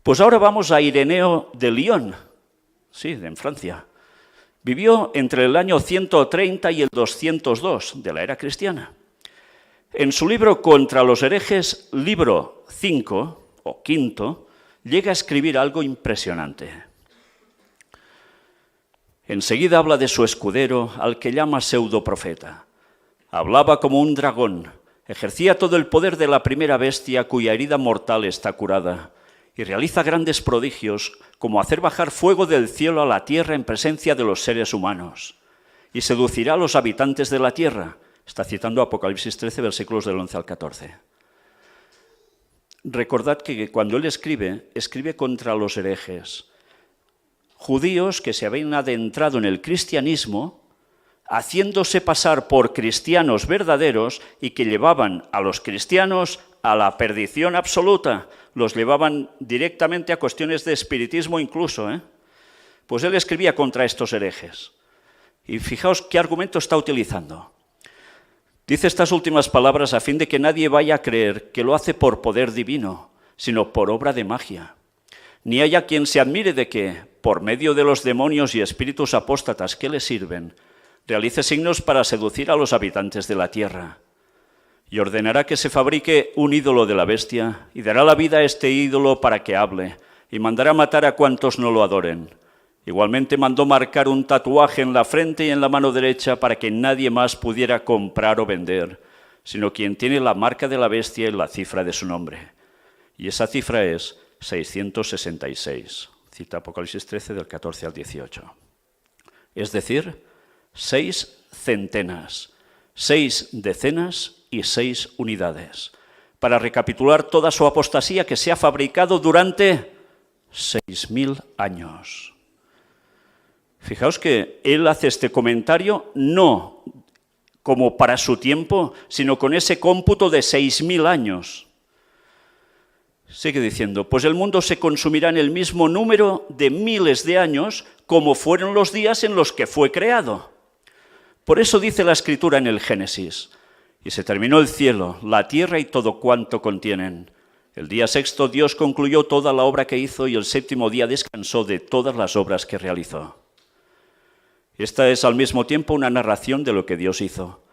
Pues ahora vamos a Ireneo de Lyon, sí, en Francia. Vivió entre el año 130 y el 202 de la era cristiana. En su libro Contra los herejes, libro 5 o quinto, llega a escribir algo impresionante. Enseguida habla de su escudero, al que llama pseudoprofeta. Hablaba como un dragón, ejercía todo el poder de la primera bestia cuya herida mortal está curada, y realiza grandes prodigios, como hacer bajar fuego del cielo a la tierra en presencia de los seres humanos, y seducirá a los habitantes de la tierra. Está citando Apocalipsis 13, versículos del 11 al 14. Recordad que cuando él escribe contra los herejes, judíos que se habían adentrado en el cristianismo, haciéndose pasar por cristianos verdaderos y que llevaban a los cristianos a la perdición absoluta, los llevaban directamente a cuestiones de espiritismo incluso. Pues él escribía contra estos herejes. Y fijaos qué argumento está utilizando. Dice estas últimas palabras a fin de que nadie vaya a creer que lo hace por poder divino, sino por obra de magia. Ni haya quien se admire de que, por medio de los demonios y espíritus apóstatas que le sirven, realice signos para seducir a los habitantes de la tierra. Y ordenará que se fabrique un ídolo de la bestia, y dará la vida a este ídolo para que hable, y mandará matar a cuantos no lo adoren. Igualmente mandó marcar un tatuaje en la frente y en la mano derecha para que nadie más pudiera comprar o vender, sino quien tiene la marca de la bestia y la cifra de su nombre. Y esa cifra es 666. Cita Apocalipsis 13 del 14 al 18. Es decir, 6 centenas, 6 decenas y 6 unidades, para recapitular toda su apostasía que se ha fabricado durante 6000 años. Fijaos que él hace este comentario no como para su tiempo, sino con ese cómputo de 6000 años. Sigue diciendo, pues el mundo se consumirá en el mismo número de miles de años como fueron los días en los que fue creado. Por eso dice la Escritura en el Génesis, y se terminó el cielo, la tierra y todo cuanto contienen. El día sexto Dios concluyó toda la obra que hizo y el séptimo día descansó de todas las obras que realizó. Esta es al mismo tiempo una narración de lo que Dios hizo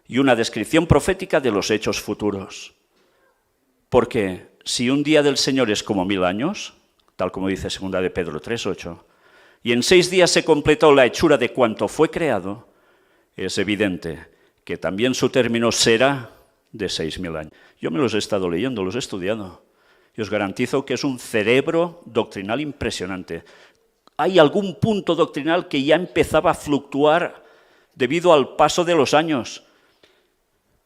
y una descripción profética de los hechos futuros. Porque si un día del Señor es como 1000 años, tal como dice 2 de Pedro 3:8, y en 6 días se completó la hechura de cuanto fue creado, es evidente que también su término será de 6000 años. Yo me los he estado leyendo, los he estudiado, y os garantizo que es un cerebro doctrinal impresionante. Hay algún punto doctrinal que ya empezaba a fluctuar debido al paso de los años,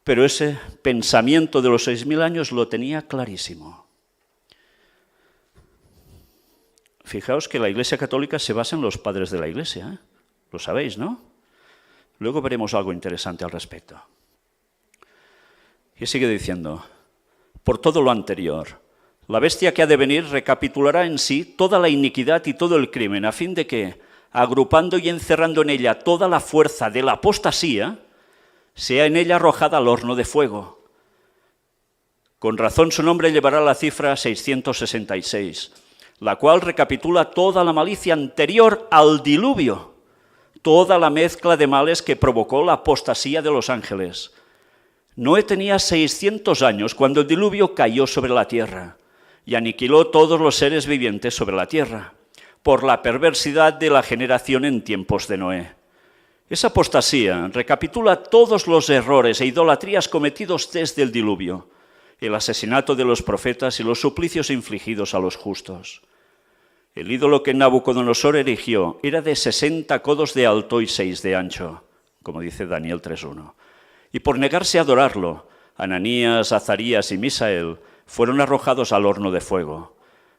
pero ese pensamiento de los 6000 años lo tenía clarísimo. Fijaos que la Iglesia Católica se basa en los padres de la Iglesia, ¿eh? Lo sabéis, ¿no? Luego veremos algo interesante al respecto. Y sigue diciendo, por todo lo anterior, la bestia que ha de venir recapitulará en sí toda la iniquidad y todo el crimen, a fin de que, agrupando y encerrando en ella toda la fuerza de la apostasía, sea en ella arrojada al horno de fuego. Con razón su nombre llevará la cifra 666, la cual recapitula toda la malicia anterior al diluvio, toda la mezcla de males que provocó la apostasía de los ángeles. Noé tenía 600 años cuando el diluvio cayó sobre la tierra y aniquiló todos los seres vivientes sobre la tierra, por la perversidad de la generación en tiempos de Noé. Esa apostasía recapitula todos los errores e idolatrías cometidos desde el diluvio, el asesinato de los profetas y los suplicios infligidos a los justos. El ídolo que Nabucodonosor erigió era de 60 codos de alto y 6 de ancho, como dice Daniel 3:1. Y por negarse a adorarlo, Ananías, Azarías y Misael fueron arrojados al horno de fuego,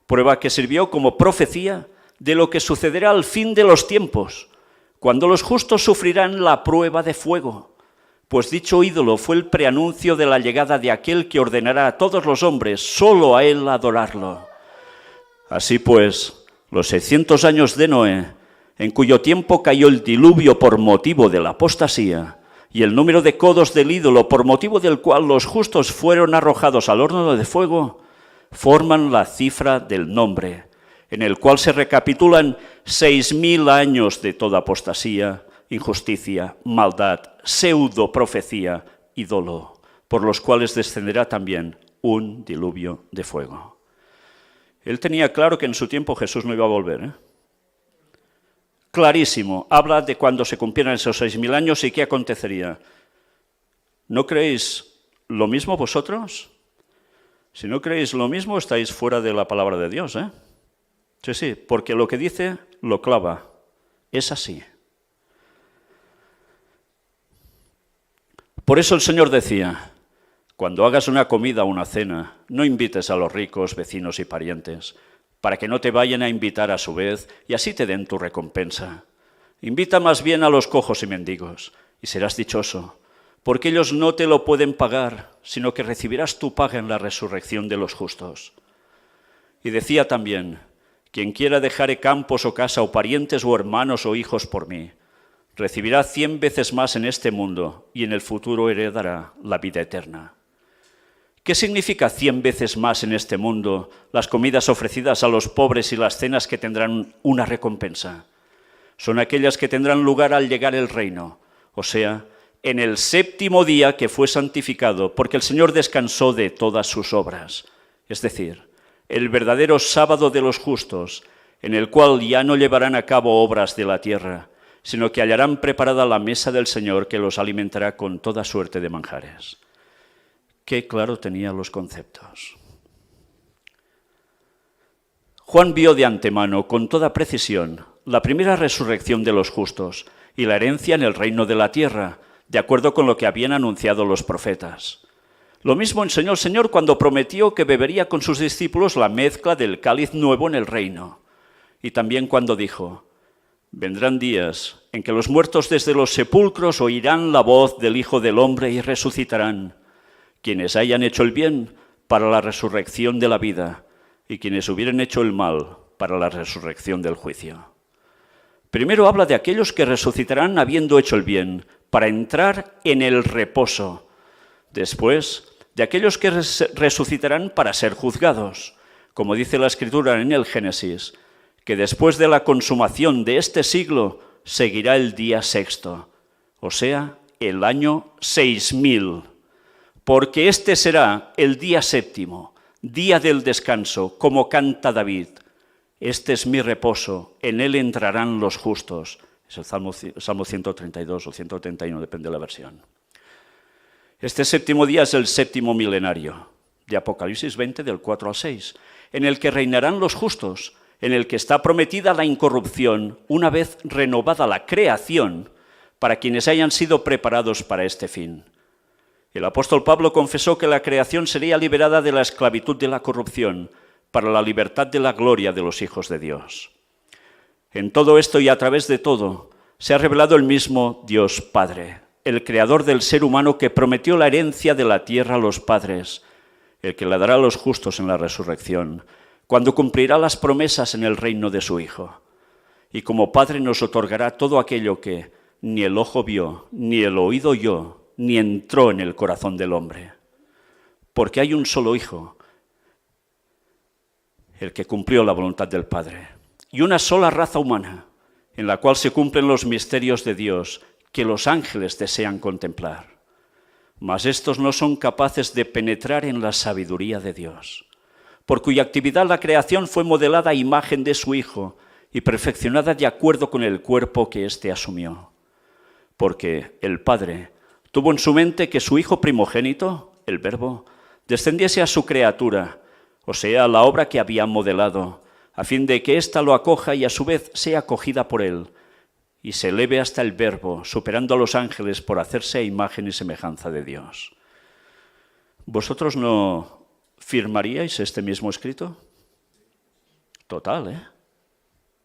prueba que sirvió como profecía de lo que sucederá al fin de los tiempos, cuando los justos sufrirán la prueba de fuego, pues dicho ídolo fue el preanuncio de la llegada de aquel que ordenará a todos los hombres solo a él adorarlo. Así pues, los 600 años de Noé, en cuyo tiempo cayó el diluvio por motivo de la apostasía, y el número de codos del ídolo por motivo del cual los justos fueron arrojados al horno de fuego, forman la cifra del nombre, en el cual se recapitulan 6.000 años de toda apostasía, injusticia, maldad, pseudoprofecía y dolo, por los cuales descenderá también un diluvio de fuego. Él tenía claro que en su tiempo Jesús no iba a volver, ¿eh? Clarísimo, habla de cuando se cumplieran esos 6.000 años y qué acontecería. ¿No creéis lo mismo vosotros? Si no creéis lo mismo, estáis fuera de la palabra de Dios, ¿eh? Sí, porque lo que dice lo clava. Es así. Por eso el Señor decía, cuando hagas una comida o una cena, no invites a los ricos, vecinos y parientes, para que no te vayan a invitar a su vez y así te den tu recompensa. Invita más bien a los cojos y mendigos, y serás dichoso, porque ellos no te lo pueden pagar, sino que recibirás tu paga en la resurrección de los justos. Y decía también, quien quiera dejar campos o casa o parientes o hermanos o hijos por mí, recibirá 100 veces más en este mundo y en el futuro heredará la vida eterna. ¿Qué significa 100 veces más en este mundo las comidas ofrecidas a los pobres y las cenas que tendrán una recompensa? Son aquellas que tendrán lugar al llegar el reino, o sea, en el 7º día que fue santificado, porque el Señor descansó de todas sus obras. Es decir, el verdadero sábado de los justos, en el cual ya no llevarán a cabo obras de la tierra, sino que hallarán preparada la mesa del Señor que los alimentará con toda suerte de manjares. Qué claro tenía los conceptos. Juan vio de antemano, con toda precisión, la primera resurrección de los justos y la herencia en el reino de la tierra, de acuerdo con lo que habían anunciado los profetas. Lo mismo enseñó el Señor cuando prometió que bebería con sus discípulos la mezcla del cáliz nuevo en el reino. Y también cuando dijo, vendrán días en que los muertos desde los sepulcros oirán la voz del Hijo del Hombre y resucitarán, quienes hayan hecho el bien para la resurrección de la vida y quienes hubieran hecho el mal para la resurrección del juicio. Primero habla de aquellos que resucitarán habiendo hecho el bien para entrar en el reposo. Después, de aquellos que resucitarán para ser juzgados, como dice la Escritura en el Génesis, que después de la consumación de este siglo seguirá el día 6º, o sea, el año 6000. Porque este será el día 7º, día del descanso, como canta David. Este es mi reposo, en él entrarán los justos. Es el Salmo 132 o 131, depende de la versión. Este 7º día es el 7º milenario, de Apocalipsis 20, del 4 al 6, en el que reinarán los justos, en el que está prometida la incorrupción, una vez renovada la creación, para quienes hayan sido preparados para este fin. El apóstol Pablo confesó que la creación sería liberada de la esclavitud de la corrupción para la libertad de la gloria de los hijos de Dios. En todo esto y a través de todo se ha revelado el mismo Dios Padre, el creador del ser humano que prometió la herencia de la tierra a los padres, el que la dará a los justos en la resurrección, cuando cumplirá las promesas en el reino de su Hijo. Y como Padre nos otorgará todo aquello que ni el ojo vio, ni el oído oyó, ni entró en el corazón del hombre. Porque hay un solo Hijo, el que cumplió la voluntad del Padre, y una sola raza humana, en la cual se cumplen los misterios de Dios que los ángeles desean contemplar. Mas estos no son capaces de penetrar en la sabiduría de Dios, por cuya actividad la creación fue modelada a imagen de su Hijo y perfeccionada de acuerdo con el cuerpo que éste asumió. Porque el Padre tuvo en su mente que su Hijo primogénito, el Verbo, descendiese a su criatura, o sea, a la obra que había modelado, a fin de que ésta lo acoja y a su vez sea acogida por él, y se eleve hasta el Verbo, superando a los ángeles por hacerse a imagen y semejanza de Dios. ¿Vosotros no firmaríais este mismo escrito? Total, ¿eh?